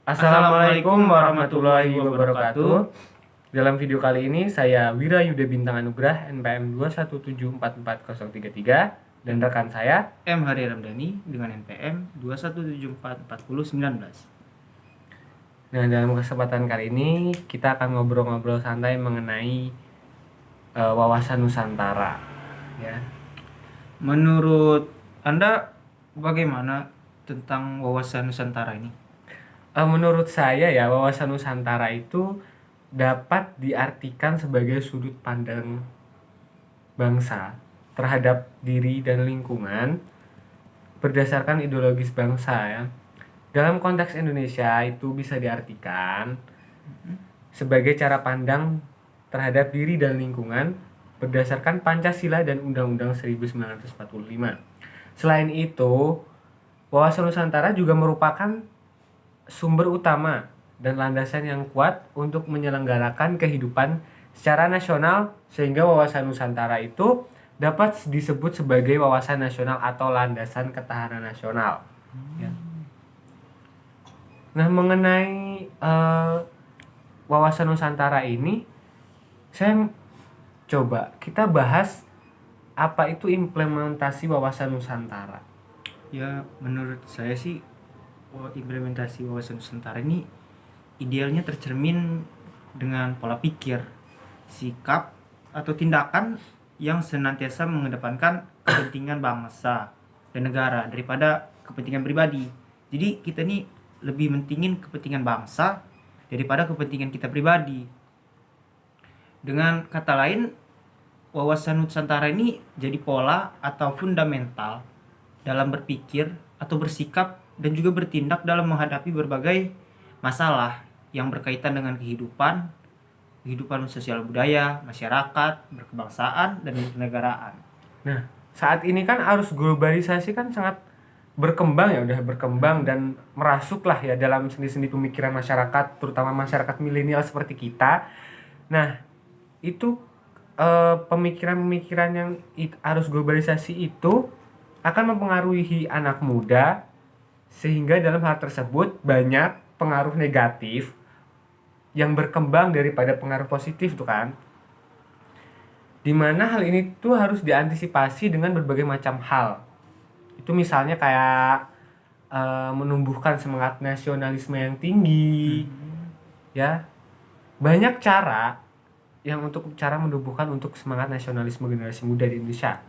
Assalamualaikum warahmatullahi wabarakatuh. Dalam video kali ini saya Wira Yuda Bintang Anugrah NPM 217444033 dan rekan saya M. Hari Ramdhani dengan NPM 217444019. Nah, dalam kesempatan kali ini kita akan ngobrol-ngobrol santai mengenai wawasan Nusantara ya. Menurut Anda bagaimana tentang wawasan Nusantara ini? Menurut saya ya, wawasan Nusantara itu dapat diartikan sebagai sudut pandang bangsa terhadap diri dan lingkungan berdasarkan ideologis bangsa ya. Dalam konteks Indonesia itu bisa diartikan sebagai cara pandang terhadap diri dan lingkungan berdasarkan Pancasila dan Undang-Undang 1945. Selain itu, wawasan Nusantara juga merupakan sumber utama dan landasan yang kuat untuk menyelenggarakan kehidupan secara nasional, sehingga wawasan Nusantara itu dapat disebut sebagai wawasan nasional atau landasan ketahanan nasional. Ya. Nah, mengenai wawasan Nusantara ini, saya coba kita bahas apa itu implementasi wawasan Nusantara. Ya, menurut saya sih implementasi wawasan Nusantara ini idealnya tercermin dengan pola pikir, sikap, atau tindakan yang senantiasa mengedepankan kepentingan bangsa dan negara daripada kepentingan pribadi. Jadi kita nih lebih mentingin kepentingan bangsa daripada kepentingan kita pribadi. Dengan kata lain, wawasan Nusantara ini jadi pola atau fundamental dalam berpikir atau bersikap dan juga bertindak dalam menghadapi berbagai masalah yang berkaitan dengan kehidupan sosial budaya, masyarakat, berkebangsaan, dan kenegaraan. Nah, saat ini kan arus globalisasi kan sangat berkembang ya, udah berkembang dan merasuk lah ya dalam sendi-sendi pemikiran masyarakat, terutama masyarakat milenial seperti kita. Nah, itu pemikiran-pemikiran yang arus globalisasi itu akan mempengaruhi anak muda, sehingga dalam hal tersebut banyak pengaruh negatif yang berkembang daripada pengaruh positif tuh kan. Dimana hal ini tuh harus diantisipasi dengan berbagai macam hal. Itu misalnya kayak menumbuhkan semangat nasionalisme yang tinggi, ya. Banyak cara yang menumbuhkan untuk semangat nasionalisme generasi muda di Indonesia.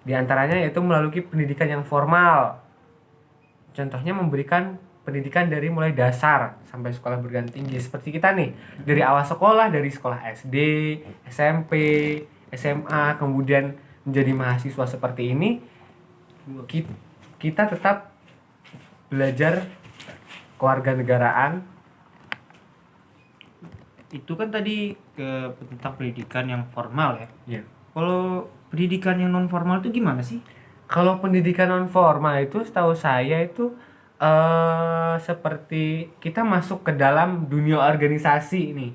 Di antaranya yaitu melalui pendidikan yang formal. Contohnya memberikan pendidikan dari mulai dasar sampai sekolah perguruan tinggi seperti kita nih, dari awal sekolah, dari sekolah SD, SMP, SMA, kemudian menjadi mahasiswa seperti ini, kita tetap belajar kewarganegaraan. Itu kan tadi tentang pendidikan yang formal ya. Iya. Kalau pendidikan yang non formal itu gimana sih? Kalau pendidikan non formal itu setahu saya itu seperti kita masuk ke dalam dunia organisasi nih.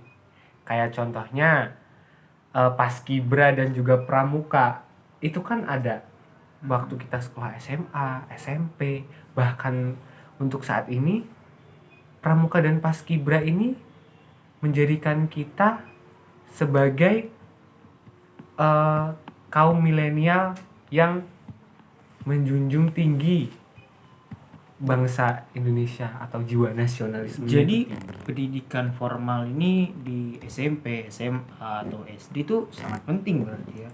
Kayak contohnya Paskibra dan juga Pramuka. Itu kan ada waktu kita sekolah SMA, SMP, bahkan untuk saat ini Pramuka dan Paskibra ini menjadikan kita sebagai kaum milenial yang menjunjung tinggi bangsa Indonesia atau jiwa nasionalisme. Jadi pendidikan formal ini di SMP, SMA atau SD itu sangat penting berarti ya.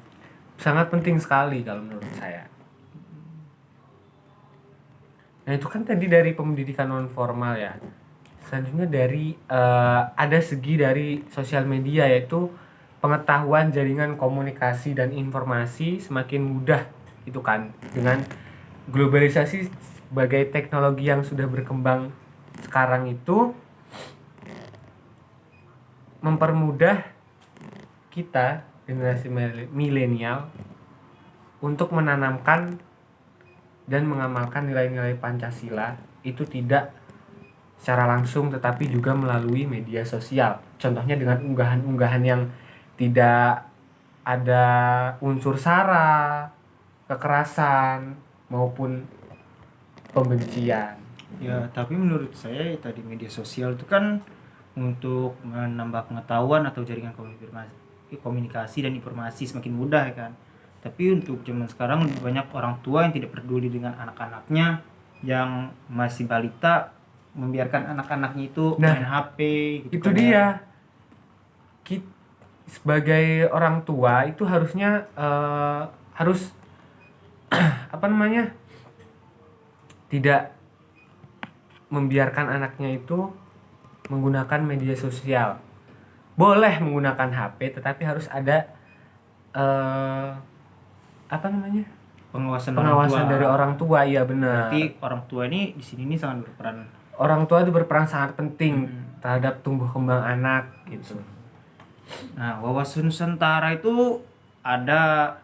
Sangat penting sekali kalau menurut saya. Nah, itu kan tadi dari pendidikan non formal ya. Selanjutnya dari ada segi dari sosial media, yaitu pengetahuan jaringan komunikasi dan informasi semakin mudah itu kan, dengan globalisasi sebagai teknologi yang sudah berkembang sekarang itu mempermudah kita generasi milenial untuk menanamkan dan mengamalkan nilai-nilai Pancasila itu tidak secara langsung tetapi juga melalui media sosial. Contohnya dengan unggahan-unggahan yang tidak ada unsur sara, kekerasan maupun pembencian. Ya, tapi menurut saya tadi media sosial itu kan untuk menambah pengetahuan atau jaringan komunikasi dan informasi semakin mudah ya kan. Tapi untuk zaman sekarang lebih banyak orang tua yang tidak peduli dengan anak-anaknya yang masih balita, membiarkan anak-anaknya itu Nah, main HP gitu itu kan ya. dia. Kita sebagai orang tua itu harusnya harus apa namanya, tidak membiarkan anaknya itu menggunakan media sosial. Boleh menggunakan HP, tetapi harus ada eh, apa namanya, pengawasan tua. dari orang tua. Iya benar. Berarti orang tua ini di sini nih sangat berperan. Orang tua itu berperan sangat penting Hmm. terhadap tumbuh kembang anak gitu. Nah, wawasan Nusantara itu ada,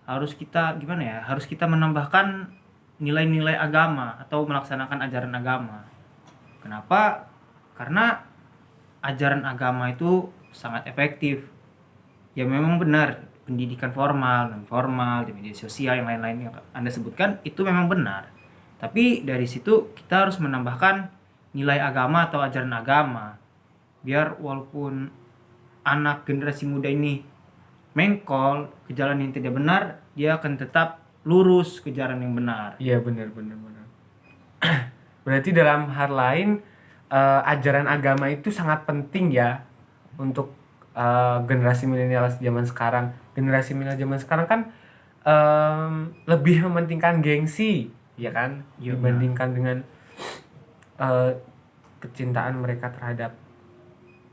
harus kita gimana ya? Harus kita menambahkan nilai-nilai agama atau melaksanakan ajaran agama. Kenapa? Karena ajaran agama itu sangat efektif. Ya memang benar, pendidikan formal, non formal, di media sosial yang lain-lain yang Anda sebutkan itu memang benar. Tapi dari situ kita harus menambahkan nilai agama atau ajaran agama. Biar walaupun anak generasi muda ini mengkol ke jalan yang tidak benar, dia akan tetap lurus ke jalan yang benar. Iya benar. Berarti dalam hal lain ajaran agama itu sangat penting ya untuk generasi milenial zaman sekarang. Generasi milenial zaman sekarang kan lebih mementingkan gengsi, ya kan, Iya, dibandingkan dengan eh, kecintaan mereka terhadap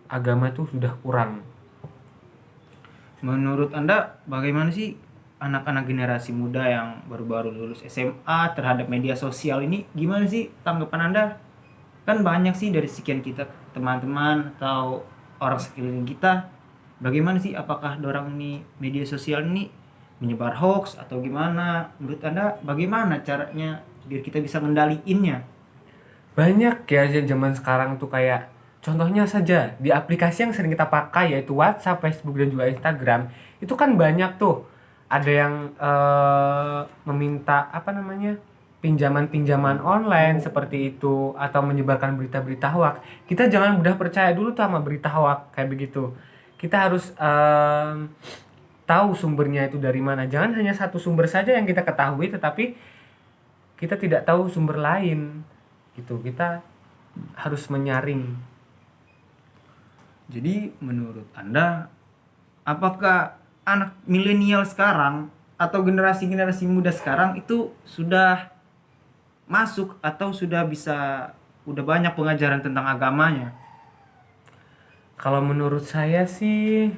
agama itu sudah kurang. Menurut Anda bagaimana sih anak-anak generasi muda yang baru-baru lulus SMA terhadap media sosial ini? Gimana sih tanggapan Anda? Kan banyak sih dari sekian kita teman-teman atau orang sekeliling kita. Bagaimana sih, apakah dorang ini media sosial ini menyebar hoax atau gimana? Menurut Anda bagaimana caranya biar kita bisa ngendaliinnya? Banyak ya zaman sekarang tuh, kayak contohnya saja di aplikasi yang sering kita pakai yaitu WhatsApp, Facebook dan juga Instagram. Itu kan banyak tuh, ada yang meminta apa namanya, pinjaman-pinjaman online seperti itu, atau menyebarkan berita-berita hoak. Kita jangan mudah percaya dulu tuh sama berita hoak kayak begitu. Kita harus tahu sumbernya itu dari mana. Jangan hanya satu sumber saja yang kita ketahui, tetapi kita tidak tahu sumber lain gitu. Kita harus menyaring. Jadi menurut Anda, apakah anak milenial sekarang atau generasi-generasi muda sekarang itu sudah masuk atau sudah bisa, udah banyak pengajaran tentang agamanya? Kalau menurut saya sih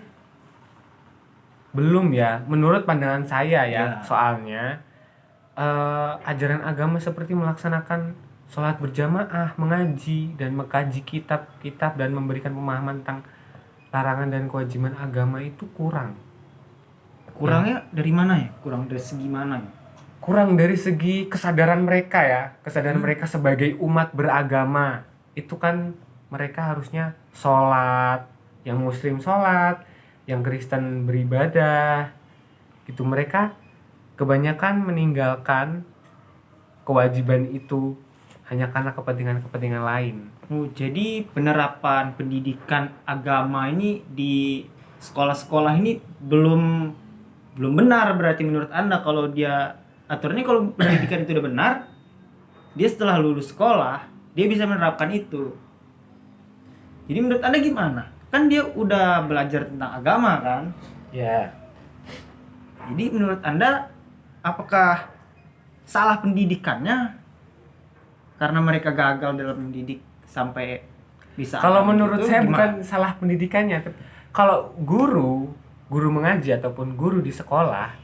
belum ya. Menurut pandangan saya ya, Ya. soalnya ajaran agama seperti melaksanakan sholat berjamaah, mengaji dan mengkaji kitab-kitab dan memberikan pemahaman tentang larangan dan kewajiban agama itu kurang. Kurangnya dari mana ya? Kurang dari segi mana ya? Kurang dari segi kesadaran mereka ya, kesadaran mereka sebagai umat beragama. Itu kan mereka harusnya sholat, yang muslim sholat, yang Kristen beribadah gitu. Mereka kebanyakan meninggalkan kewajiban itu hanya karena kepentingan-kepentingan lain. Oh, jadi penerapan pendidikan agama ini di sekolah-sekolah ini belum benar berarti menurut Anda. Kalau dia aturannya, kalau pendidikan itu udah benar, dia setelah lulus sekolah dia bisa menerapkan itu. Jadi menurut Anda gimana? Kan dia udah belajar tentang agama kan? Ya. Jadi menurut Anda apakah salah pendidikannya karena mereka gagal dalam mendidik sampai bisa? Kalau menurut itu saya gimana? bukan salah pendidikannya. Kalau guru mengaji ataupun guru di sekolah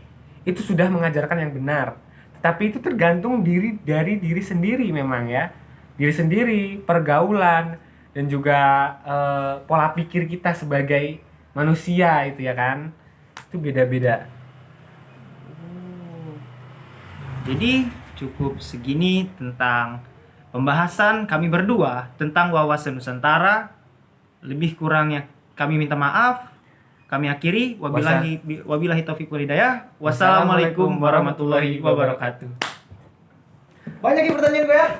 itu sudah mengajarkan yang benar. Tetapi itu tergantung dari diri sendiri memang ya. Diri sendiri, pergaulan dan juga pola pikir kita sebagai manusia itu ya kan. Itu beda-beda. Jadi cukup segini tentang pembahasan kami berdua tentang wawasan Nusantara. Lebih kurangnya kami minta maaf. Kami akhiri, wabillahi taufiq wal hidayah. Wassalamualaikum warahmatullahi wabarakatuh. Banyak yang pertanyaan gue ya.